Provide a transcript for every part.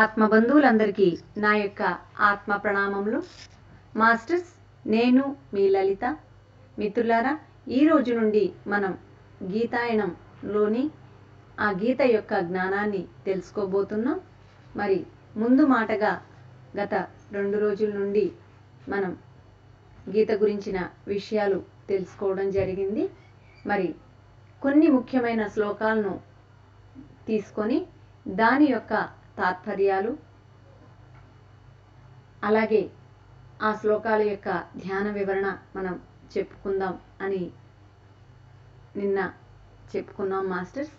ఆత్మబంధువులందరికీ నా యొక్క ఆత్మ ప్రణామములు. మాస్టర్స్, నేను మీ లలిత. మిత్రులారా, ఈ రోజు నుండి మనం గీతాయనంలోని ఆ గీత యొక్క జ్ఞానాన్ని తెలుసుకోబోతున్నాం. మరి ముందు మాటగా గత 2 రోజుల నుండి మనం గీత గురించిన విషయాలు తెలుసుకోవడం జరిగింది. మరి కొన్ని ముఖ్యమైన శ్లోకాలను తీసుకొని దాని యొక్క తాత్పర్యాలు, అలాగే ఆ శ్లోకాల యొక్క ధ్యాన వివరణ మనం చెప్పుకుందాం అని నిన్న చెప్పుకున్నాం మాస్టర్స్.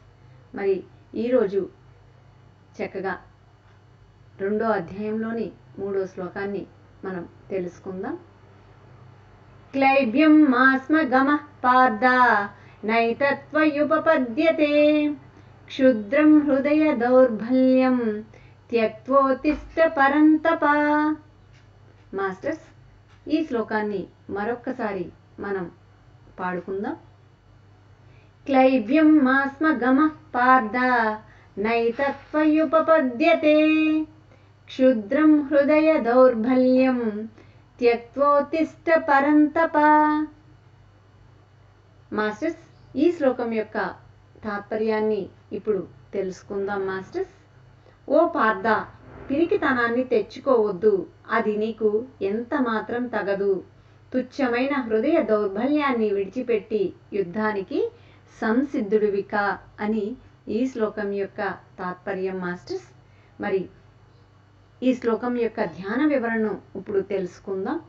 మరి ఈరోజు చక్కగా 2వ అధ్యాయంలోని 3వ శ్లోకాన్ని మనం తెలుసుకుందాం. క్లైబ్యం మాస్మగమ పార్థ నైతత్వయుపపద్యతే క్షుద్రం హృదయ దౌర్బల్యం త్యక్తోత్తిష్ట పరంతప. మాస్టర్స్, ఈ శ్లోకాన్ని మరొక్కసారి మనం పాడుకుందాం. క్లైబ్యం మాస్మగమ పార్థ నైతత్వయుపపద్యతే క్షుద్రం హృదయ దౌర్బల్యం త్యక్తోత్తిష్ట పరంతప. మాస్టర్స్, ఈ శ్లోకం యొక్క తాత్పర్యాన్ని ఇప్పుడు తెలుసుకుందాం మాస్టర్స్. ఓ పార్థ, పిరికితనాన్ని తెచ్చుకోవద్దు, అది నీకు ఎంత మాత్రం తగదు. తుచ్చమైన హృదయ దౌర్బల్యాన్ని విడిచిపెట్టి యుద్ధానికి సంసిద్ధుడివిక అని ఈ శ్లోకం యొక్క తాత్పర్యం మాస్టర్స్. మరి ఈ శ్లోకం యొక్క ధ్యాన వివరణను ఇప్పుడు తెలుసుకుందాం.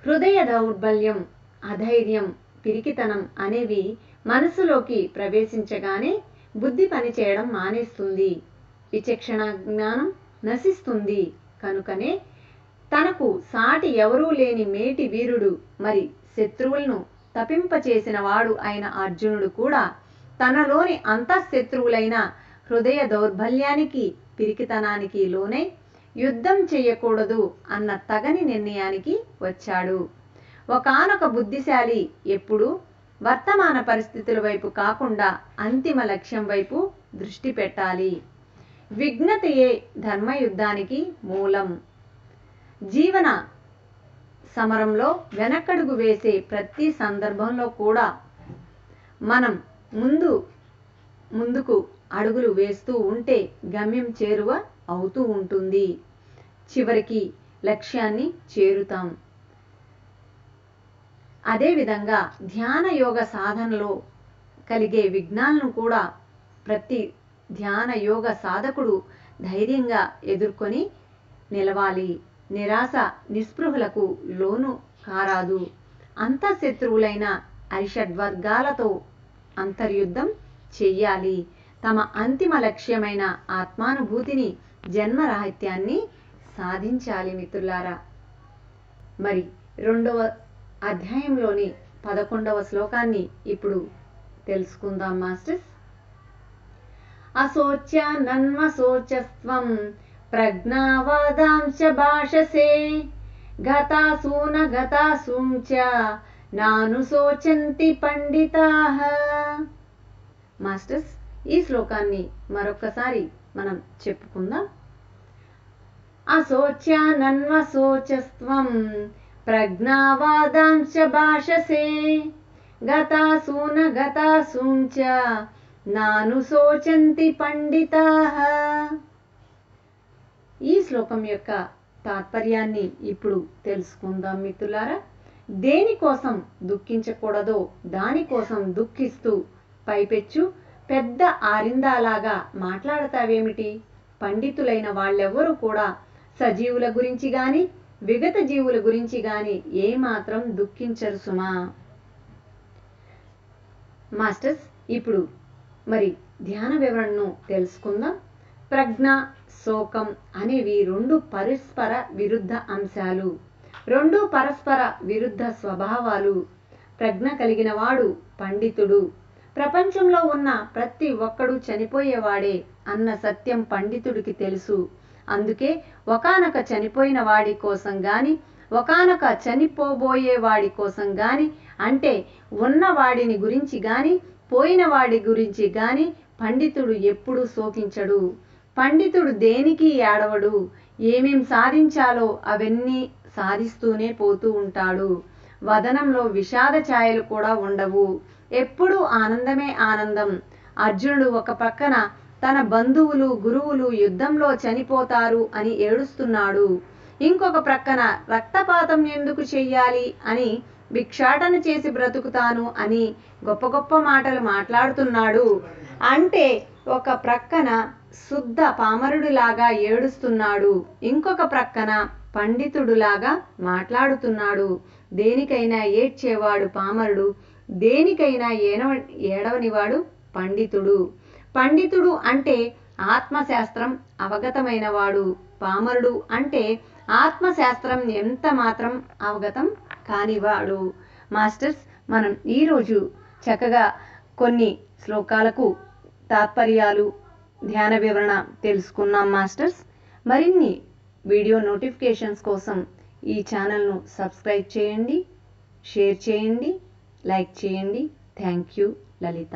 హృదయ దౌర్బల్యం, అధైర్యం, పిరికితనం అనేవి మనసులోకి ప్రవేశించగానే బుద్ధి పనిచేయడం మానేస్తుంది, విచక్షణ జ్ఞానం నశిస్తుంది. కనుకనే తనకు సాటి ఎవరూ లేని మేటి వీరుడు, మరి శత్రువులను తపింపచేసిన వాడు అయిన అర్జునుడు కూడా తనలోని అంతఃశత్రువులైన హృదయ దౌర్బల్యానికి, పిరికితనానికి లోనై యుద్ధం చేయకూడదు అన్న తగని నిర్ణయానికి వచ్చాడు. ఒకానొక బుద్ధిశాలి ఎప్పుడూ వర్తమాన పరిస్థితుల వైపు కాకుండా అంతిమ లక్ష్యం వైపు దృష్టి పెట్టాలి. విఘ్నతయే ధర్మయుద్ధానికి మూలం. జీవన సమరంలో వెనకడుగు వేసే ప్రతి సందర్భంలో కూడా మనం ముందుకు అడుగులు వేస్తూ ఉంటే గమ్యం చేరువ అవుతూ ఉంటుంది. చివరికి లక్ష్యాన్ని చేరుతాం. అదేవిధంగా ధ్యాన యోగ సాధనలో కలిగే విఘ్నాలను కూడా ప్రతి ధ్యాన యోగ సాధకుడు ధైర్యంగా ఎదుర్కొని నిలవాలి. నిరాశ నిస్పృహలకు లోను కారాదు. అంతఃశత్రువులైన అరిషడ్వర్గాలతో అంతర్యుద్ధం చెయ్యాలి. తమ అంతిమ లక్ష్యమైన ఆత్మానుభూతిని, జన్మరాహిత్యాన్ని సాధించాలి. మిత్రులారా, మరి 2వ అధ్యాయంలోని 11వ శ్లోకాన్ని ఇప్పుడు తెలుసుకుందాం మాస్టర్స్. అశోచ్య నన్వశోచస్త్వం ప్రజ్ఞావాదాంశ భాషసే గతాసూన గతాసూంచ నానుశోచంతి పండితాః. మాస్టర్స్, ఈ శ్లోకాన్ని మరొకసారి మనం చెప్పుకుందాం. అశోచ్య నన్వశోచస్త్వం ప్రజ్ఞావాదాంశ భాషసే గతాసూన గతాసూంచ నానుశోచంతి పండితాః. ఈ శ్లోకం యొక్క తాత్పర్యాన్ని ఇప్పుడు తెలుసుకుందాం మిత్రులారా. దేనికోసం దుఃఖించకూడదో దానికోసం దుఃఖిస్తూ పైపెచ్చు పెద్ద ఆరిందాలాగా మాట్లాడతావేమిటి? పండితులైన వాళ్ళెవ్వరూ కూడా సజీవుల గురించి గాని విగత జీవుల గురించి గాని ఏమాత్రం దుఃఖించరు సుమా. మాస్టర్స్, ఇప్పుడు మరి ధ్యాన వివరణను తెలుసుకుందాం. ప్రజ్ఞ, శోకం అనేవి 2 పరస్పర విరుద్ధ అంశాలు, 2 పరస్పర విరుద్ధ స్వభావాలు. ప్రజ్ఞ కలిగిన వాడు పండితుడు. ప్రపంచంలో ఉన్న ప్రతి ఒక్కడు చనిపోయేవాడే అన్న సత్యం పండితుడికి తెలుసు. అందుకే ఒకానొక చనిపోయిన వాడి కోసం గాని, ఒకానొక చనిపోబోయే వాడి కోసం గాని, అంటే ఉన్నవాడిని గురించి గాని పోయిన వాడి గురించి గాని పండితుడు ఎప్పుడూ శోకించడు. పండితుడు దేనికి ఏడవడు. ఏమేం సాధించాలో అవన్నీ సాధిస్తూనే పోతూ ఉంటాడు. వదనంలో విషాద ఛాయలు కూడా ఉండవు. ఎప్పుడూ ఆనందమే ఆనందం. అర్జునుడు ఒక పక్కన తన బంధువులు గురువులు యుద్ధంలో చనిపోతారు అని ఏడుస్తున్నాడు. ఇంకొక ప్రక్కన రక్తపాతం ఎందుకు చెయ్యాలి అని భిక్షాటన చేసి బ్రతుకుతాను అని గొప్ప గొప్ప మాటలు మాట్లాడుతున్నాడు. అంటే ఒక ప్రక్కన శుద్ధ పామరుడిలాగా ఏడుస్తున్నాడు, ఇంకొక ప్రక్కన పండితుడులాగా మాట్లాడుతున్నాడు. దేనికైనా ఏడ్చేవాడు పామరుడు, దేనికైనా ఏడవనివాడు పండితుడు. పండితుడు అంటే ఆత్మశాస్త్రం అవగతమైనవాడు. పామరుడు అంటే ఆత్మశాస్త్రం ఎంత మాత్రం అవగతం కానివాడు. మాస్టర్స్, మనం ఈరోజు చక్కగా కొన్ని శ్లోకాలకు తాత్పర్యాలు, ధ్యాన వివరణ తెలుసుకున్నాం మాస్టర్స్. మరిన్ని వీడియో నోటిఫికేషన్స్ కోసం ఈ ఛానల్ను సబ్స్క్రైబ్ చేయండి, షేర్ చేయండి, లైక్ చేయండి. Thank you Lalitha.